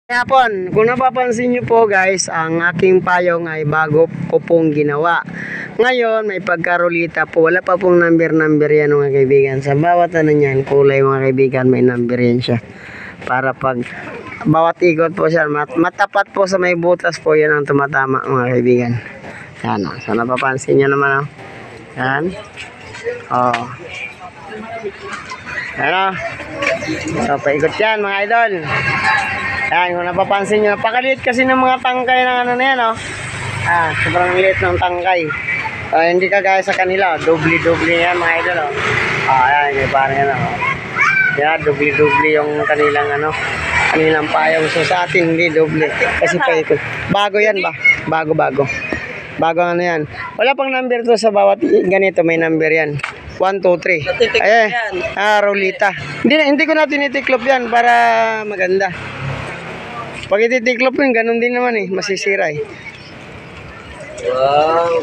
Hapon, kung napapansin nyo po guys, ang aking payong ay bago ko pong ginawa. Ngayon, may pagkarulita po. Wala pa pong number yan mga kaibigan. Sa bawat ano yan, kulay mga kaibigan, may number yan siya. Para pag bawat ikot po siya, matapat po sa may butas po yan ang tumatama mga kaibigan. Yan o. So napapansin nyo naman o. Yan. O. Yan o. So paikot yan mga idol. Yan, kung napapansin nyo, napakaliit kasi ng mga tangkay ng ano na yan, oh. Sobrang liit ng tangkay. Hindi kagaya sa kanila, doble-doble yan mga idol, oh. Ayan, parang yan, oh. Yan, doble-doble yung kanilang, kanilang payong. So sa atin, hindi doble. Kasi paikot. Bago yan ba? Bago. Bago ano yan. Wala pang number to sa bawat ganito, may number yan. 1, 2, 3. Ayan, rolita. Hindi ko na tinitiklop yan para maganda. Pag ititiklop yun, ganun din naman eh. Masisira eh. Wow.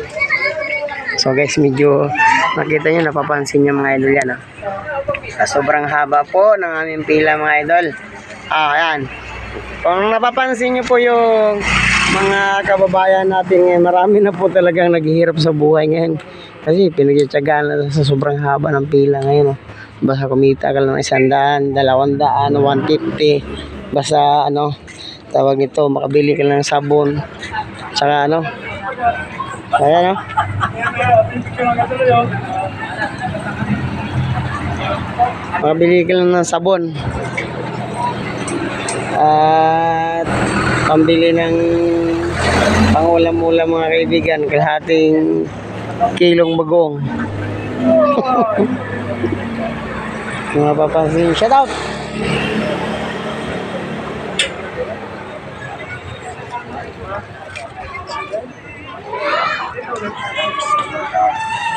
So guys, medyo nakita nyo, napapansin nyo mga idol yan. Sobrang haba po ng aming pila mga idol. Ayan. Kung napapansin nyo po yung mga kababayan natin, marami na po talagang naghihirap sa buhay ngayon. Kasi pinagtsatsagaan na sa sobrang haba ng pila ngayon. Basta kumita ka lang ng 100, 200, 150. Basta tawag nito, makabili ka lang ng sabon. Saka ayan makabili ka lang ng sabon. At pambili ng pangulam-ulam mga kaibigan, kalahating kilong bagong. Mga papansin, shout out!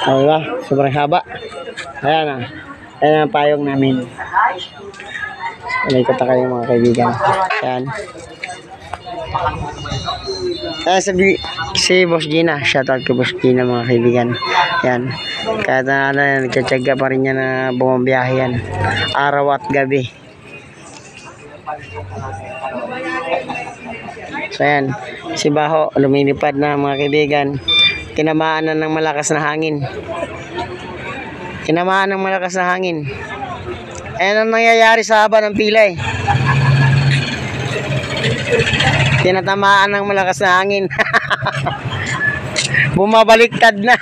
Diba? Sobrang haba. Ayan ayan ang payong namin. Ikot kayo mga kaibigan. Ayan. Si Boss Gina. Shoutout kay Boss Gina mga kaibigan. Ayan. Kahit nagtsatsaga pa rin niya na bumabiyahe yan. Araw at gabi. So ayan. Si Baho lumilipad na mga kaibigan. Tinamaan na ng malakas na hangin. Tinamaan ng malakas na hangin. Ayan ang nangyayari sa haba ng pila eh. Tinatamaan ng malakas na hangin. Bumabaliktad na.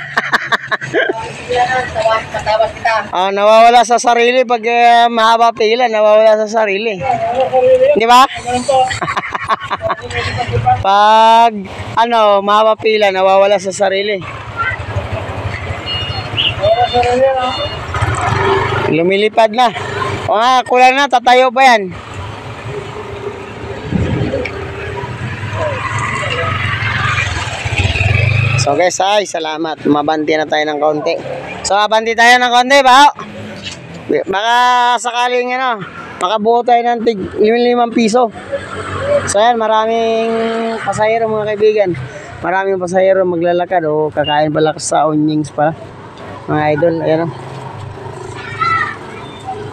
Nawawala sa sarili pag mahaba pila, nawawala sa sarili. Di ba? Pag mahaba pila, nawawala sa sarili. Lumilipad na. Kulang na, tatayo pa yan. So guys, salamat. Mabanti na tayo ng konti. So abanti tayo ng konti ba? Baka sakaling makabuo tayo ng 5 piso. So yan, maraming pasahero mga kaibigan. Maraming pasahero maglalakad o kakain pala sa onyings pala. Mga idol, ayan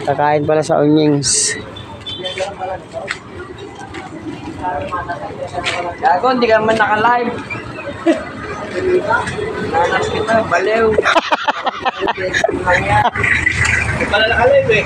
kakain pala sa onyings. Gago, hindi ka man naka-live. Nanas kita, balew. Hindi pala naka-live eh.